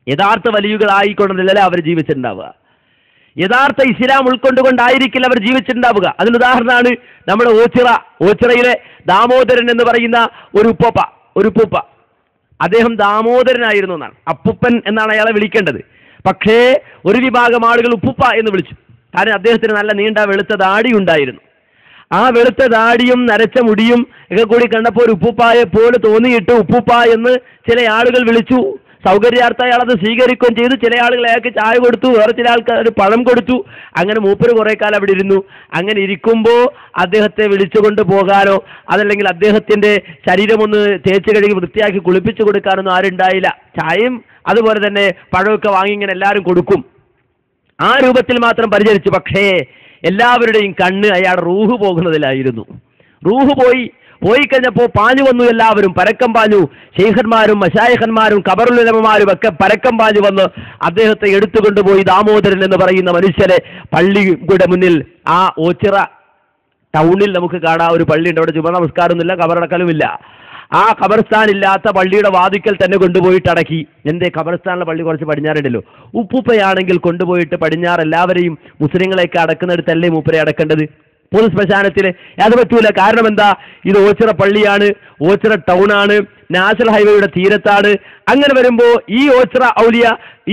യഥാർത്ഥ വലിയുകളായിക്കൊണ്ടല്ലേ അവർ ജീവിച്ചിട്ടുണ്ടാവുക. യഥാർത്ഥ ഇസ്ലാം ഉൾക്കൊണ്ടുകൊണ്ടായിരിക്കില്ല അവർ ജീവിച്ചിട്ടുണ്ടാവുക. അതിന് ഉദാഹരണമാണ് നമ്മുടെ ഓച്ചിറയിലെ ദാമോദരൻ എന്ന് പറയുന്ന ഒരു ഉപ്പൂപ്പ. അദ്ദേഹം ദാമോദരനായിരുന്നു എന്നാണ്, അപ്പുപ്പൻ എന്നാണ് അയാളെ വിളിക്കേണ്ടത്. പക്ഷേ ഒരു വിഭാഗം ആളുകൾ ഉപ്പുപ്പ എന്ന് വിളിച്ചു. കാരണം അദ്ദേഹത്തിന് നല്ല നീണ്ട വെളുത്ത ദാടി ഉണ്ടായിരുന്നു. ആ വെളുത്ത ദാടിയും നരച്ച മുടിയും ഒക്കെ കൂടി കണ്ടപ്പോൾ ഒരു ഉപ്പുപ്പായെ പോലെ തോന്നിയിട്ട് ഉപ്പുപ്പ എന്ന് ചില ആളുകൾ വിളിച്ചു. സൗകര്യാർത്ഥം അയാൾ അത് സ്വീകരിക്കുകയും ചെയ്തു. ചില ആളുകൾ അയാൾക്ക് ചായ കൊടുത്തു, വേറെ ചില ആൾക്കാർ പഴം കൊടുത്തു. അങ്ങനെ മൂപ്പര് കുറെ കാലം അവിടെ ഇരുന്നു. അങ്ങനെ ഇരിക്കുമ്പോൾ അദ്ദേഹത്തെ വിളിച്ചുകൊണ്ട് പോകാനോ അതല്ലെങ്കിൽ അദ്ദേഹത്തിന്റെ ശരീരമൊന്ന് തേച്ച് കഴുകി വൃത്തിയാക്കി കുളിപ്പിച്ചു കൊടുക്കാനൊന്നും ആരുണ്ടായില്ല. ചായയും അതുപോലെ തന്നെ പഴമൊക്കെ വാങ്ങി ഇങ്ങനെ എല്ലാവരും കൊടുക്കും. ആ രൂപത്തിൽ മാത്രം പരിചരിച്ചു. പക്ഷേ എല്ലാവരുടെയും കണ്ണ് അയാളുടെ റൂഹ് പോകുന്നതിലായിരുന്നു. റൂഹ് പോയി കഴിഞ്ഞപ്പോൾ പാഞ്ഞു വന്നു. എല്ലാവരും പരക്കം പാഞ്ഞു. ശൈഖന്മാരും മശായിഖന്മാരും ഖബറുൽ-ഉലമമാരും ഒക്കെ പരക്കം പാഞ്ഞു വന്ന് അദ്ദേഹത്തെ എടുത്തുകൊണ്ടുപോയി ദാമോദരൻ എന്ന് പറയുന്ന മനുഷ്യരെ പള്ളിയുടെ മുന്നിൽ, ആ ഓച്ചിറ ടൗണിൽ നമുക്ക് കാണാം ഒരു പള്ളിയുണ്ട്. അവിടെ ജുമാ നമസ്കാരമൊന്നുമില്ല, ഖബറടക്കലുമില്ല. ആ ഖബർസ്ഥാൻ ഇല്ലാത്ത പള്ളിയുടെ വാതിക്കൽ തന്നെ കൊണ്ടുപോയിട്ട് അടക്കി. എന്തേ, ഖബർസ്ഥാനിലെ പള്ളി കുറച്ച് പടിഞ്ഞാറുണ്ടല്ലോ. ഉപ്പൂപ്പയാണെങ്കിൽ കൊണ്ടുപോയിട്ട് പടിഞ്ഞാറ് എല്ലാവരെയും മുസ്ലിങ്ങളെയൊക്കെ അടക്കുന്നിടത്തല്ലേ മൂപ്പരെ അടക്കേണ്ടത്? പൊതു ശ്മശാനത്തിൽ അത് പറ്റൂല. കാരണം എന്താ, ഇത് ഓച്ചിറ പള്ളിയാണ്, ഓച്ചിറ ടൗണാണ്, നാഷണൽ ഹൈവേയുടെ തീരത്താണ്. അങ്ങനെ വരുമ്പോൾ ഈ ഓച്ചിറ ഔലിയ,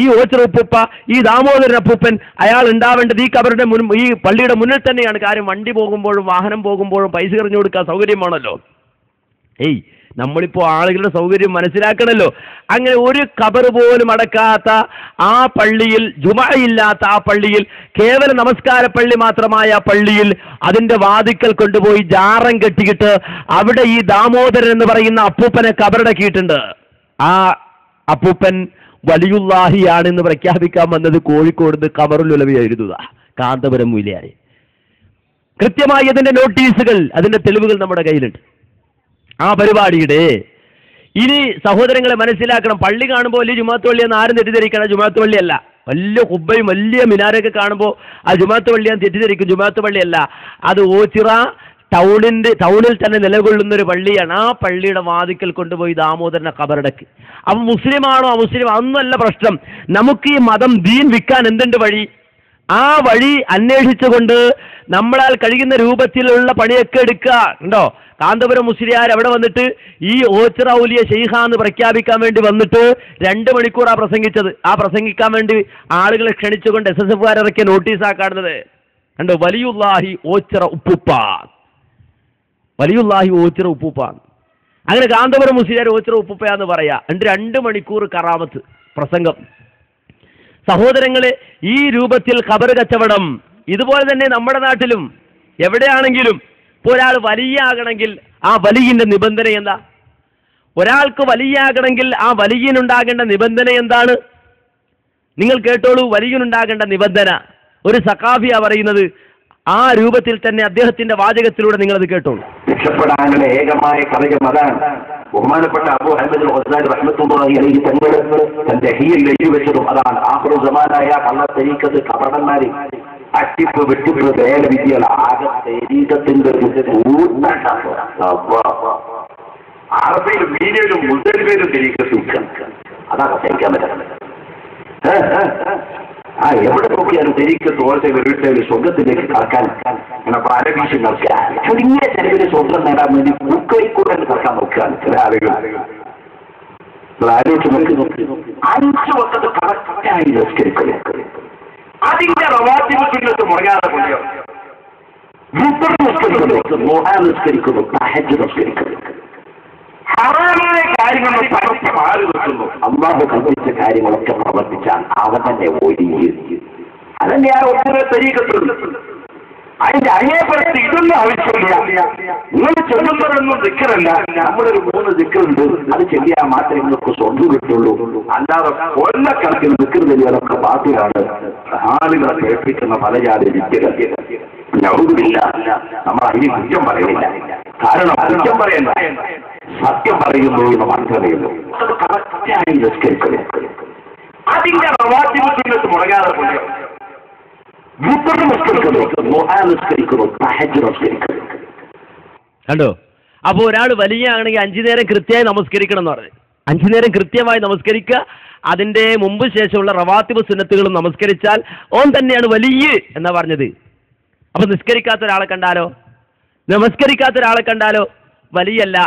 ഈ ഓച്ചിറ ഉപ്പൂപ്പ, ഈ ദാമോദരൻ അപ്പൂപ്പൻ അയാൾ ഉണ്ടാവേണ്ടത് ഈ ഖബറിന്റെ ഈ പള്ളിയുടെ മുന്നിൽ തന്നെയാണ്. കാര്യം വണ്ടി പോകുമ്പോഴും വാഹനം പോകുമ്പോഴും പൈസ എറിഞ്ഞു കൊടുക്കാൻ സൗകര്യമാണല്ലോ. നമ്മളിപ്പോൾ ആളുകളുടെ സൗകര്യം മനസ്സിലാക്കണമല്ലോ. അങ്ങനെ ഒരു ഖബർ പോലും അടക്കാത്ത ആ പള്ളിയിൽ, ജുമഅയില്ലാത്ത ആ പള്ളിയിൽ, കേവല നമസ്കാര പള്ളി മാത്രമായ പള്ളിയിൽ അതിന്റെ വാതിക്കൽ കൊണ്ടുപോയി ജാറം കെട്ടിയിട്ട് അവിടെ ഈ ദാമോദരൻ എന്ന് പറയുന്ന അപ്പൂപ്പനെ ഖബറടക്കിയിട്ടുണ്ട്. ആ അപ്പൂപ്പൻ വലിയുല്ലാഹിയാണെന്ന് പ്രഖ്യാപിക്കാൻ വന്നത് കോഴിക്കോട് ഖബറുൽ-ഉലമയായിരുന്നു, കാന്തപുരം മൂലയായി. കൃത്യമായി അതിന്റെ നോട്ടീസുകൾ, അതിന്റെ തെളിവുകൾ നമ്മുടെ കയ്യിലുണ്ട്. ആ പരിപാടിയുടെ ഇനി സഹോദരങ്ങളെ മനസ്സിലാക്കണം. പള്ളി കാണുമ്പോൾ വലിയ ജുമാഅത്ത് പള്ളിയെന്ന് ആരും തെറ്റിദ്ധരിക്കണം. ജുമാഅത്ത് പള്ളിയല്ല. വലിയ കുബ്ബയും വലിയ മിനാരൊക്കെ കാണുമ്പോൾ ആ ജുമാഅത്ത് പള്ളിയാന്ന് തെറ്റിദ്ധരിക്കും. ജുമാഅത്ത് പള്ളിയല്ല, അത് ഓച്ചിറ ടൗണിൽ തന്നെ നിലകൊള്ളുന്ന ഒരു പള്ളിയാണ്. ആ പള്ളിയുടെ വാതിക്കൽ കൊണ്ടുപോയി ദാമോദരനെ ഖബറടക്കി. അപ്പം മുസ്ലിമാണോ അമുസ്ലിം അതൊന്നുമല്ല പ്രശ്നം. നമുക്ക് ഈ മതം ദീൻ വിൽക്കാൻ എന്തുണ്ട് വഴി? ആ വഴി അന്വേഷിച്ചുകൊണ്ട് നമ്മളാൽ കഴിയുന്ന രൂപത്തിലുള്ള പണിയൊക്കെ എടുക്കുക. ഉണ്ടോ? കാന്തപുരം മുസ്ലിയാർ അവിടെ വന്നിട്ട് ഈ ഓച്ചിറ ഔലിയ ശൈഖാന്ന് പ്രഖ്യാപിക്കാൻ വേണ്ടി വന്നിട്ട് 2 മണിക്കൂറാ പ്രസംഗിച്ചത്. ആ പ്രസംഗിക്കാൻ വേണ്ടി ആളുകളെ ക്ഷണിച്ചുകൊണ്ട് SSF ഇറക്കിയ നോട്ടീസാ കാണുന്നത്. കണ്ടോ? വലിയുല്ലാഹി ഓച്ചിറ ഉപ്പൂപ്പ, വലിയുല്ലാഹി ഓച്ചിറ ഉപ്പൂപ്പ. അങ്ങനെ കാന്തപുരം മുസ്ലിയാർ ഓച്ചിറ ഉപ്പൂപ്പയാന്ന് പറയാ. 2 മണിക്കൂർ കറാമത്ത് പ്രസംഗം. സഹോദരങ്ങളെ, ഈ രൂപത്തിൽ ഖബർ കച്ചവടം ഇതുപോലെ തന്നെ നമ്മുടെ നാട്ടിലും എവിടെയാണെങ്കിലും ഇപ്പോൾ ഒരാൾ വലിയാകണമെങ്കിൽ ആ വലിയിന്റെ നിബന്ധന എന്താ? ഒരാൾക്ക് വലിയാകണമെങ്കിൽ ആ വലിയനുണ്ടാകേണ്ട നിബന്ധന എന്താണ്? നിങ്ങൾ കേട്ടോളൂ. വലിയനുണ്ടാകേണ്ട നിബന്ധന ഒരു സഖാഫിയാ പറയുന്നത്. ആ രൂപത്തിൽ തന്നെ അദ്ദേഹത്തിന്റെ വാചകത്തിലൂടെ നിങ്ങളത് കേട്ടോളൂ. രക്ഷപ്പെടാനുള്ള ഏകമായ കളയം അതാണ്. ബഹുമാനപ്പെട്ട അബൂ അഹ്മദ് അൽ-ഗസാലി റഹ്മത്തുള്ളാഹി അലൈഹി തന്റെ ഹീയിൽ എഴുതി വെച്ചതും അതാണ്. ആഖിറു സമാനായ കള്ള തരീഖത്ത് കപടന്മാര് അട്ടിപ്പ് വെട്ടിപ്പ് വേല വിദ്യകൾ ആകെ തരീഖത്തിന്റെ അറബിയിൽ മീനിലും മുസ്ലിമിലും തരീഖത്ത് അതാണ് സഹിക്കാൻ പറ്റുന്നത്. എവിടെ നോക്കിയാലും തരീഖത്ത് ഓരോ വീട്ടിൽ സ്വർഗത്തിലേക്ക് കടക്കാൻ അരവീശം നോക്കുക. ചുരുങ്ങിയ ചെലവിന് സ്വർഗം നേടാൻ വേണ്ടി പൂക്കളിക്കൂടെ കടക്കാൻ നോക്കുകയാണ് ചില ആളുകൾ. ആലോചിച്ച് നോക്കി 5 വക്കത്ത് കറക്റ്റായി നിസ്കരിക്കുക. അതിന്റെ റവാത്തിബ് മുടങ്ങാതെ കൊണ്ടോ നിസ്കരിക്കുന്നു, തഹജ്ജുദ് നിസ്കരിക്കുന്നു. ഹറാമായ കാര്യങ്ങൾ പരസ്യം ആര് വെക്കുന്നു? അല്ലാഹു കൽപ്പിച്ച കാര്യങ്ങളൊക്കെ പ്രവർത്തിച്ചാൽ അവൻ തന്നെ ഒഴിഞ്ഞ്. അതന്നെ ആ ഒത്തിരി തരീഖത്തുണ്ട്. അതിന്റെ അങ്ങേപ്പുറത്ത് ഇതൊന്നും ആവശ്യമില്ല. നിങ്ങൾ ചൊല്ലുന്നതൊന്നും ദിക്റല്ല. നമ്മളൊരു 3 ദിക്റുണ്ട്, അത് ചെല്ലിയാൽ മാത്രമേ നിങ്ങൾക്ക് സ്വന്തം കിട്ടുള്ളൂ. അല്ലാതെ കൊല്ലക്കണക്കിന് ദിക്ർ ചെല്ലിയതൊക്കെ ബാത്തിലാണ്. ആളുകളെ കേൾപ്പിക്കുന്ന പലജാതി വിദ്യകൾ. നൗദുബില്ലാ, നമ്മൾ അതിന് കുറ്റം പറയുന്നില്ല. കാരണം കുറ്റം പറയണ്ട, സത്യം പറയുന്നു എന്ന് മാത്രമേ ഉള്ളൂ. അത് കറക്റ്റായി നിസ്കരിക്കുന്നു. അതിന്റെ റവാത്തിബ് മുടങ്ങാതെ കൊണ്ടോ കണ്ടോ? അപ്പൊ ഒരാൾ വലിയ ആണെങ്കിൽ 5 നേരം കൃത്യമായി നമസ്കരിക്കണം എന്ന് പറഞ്ഞു. 5 നേരം കൃത്യമായി നമസ്കരിക്കുക, അതിൻ്റെ മുമ്പ് ശേഷമുള്ള റവാത്തിബ് സുന്നത്തുകളും നമസ്കരിച്ചാൽ ഓൻ തന്നെയാണ് വലിയ എന്നാ പറഞ്ഞത്. അപ്പൊ നിസ്കരിക്കാത്ത ഒരാളെ കണ്ടാലോ, നമസ്കരിക്കാത്ത ഒരാളെ കണ്ടാലോ വലിയല്ല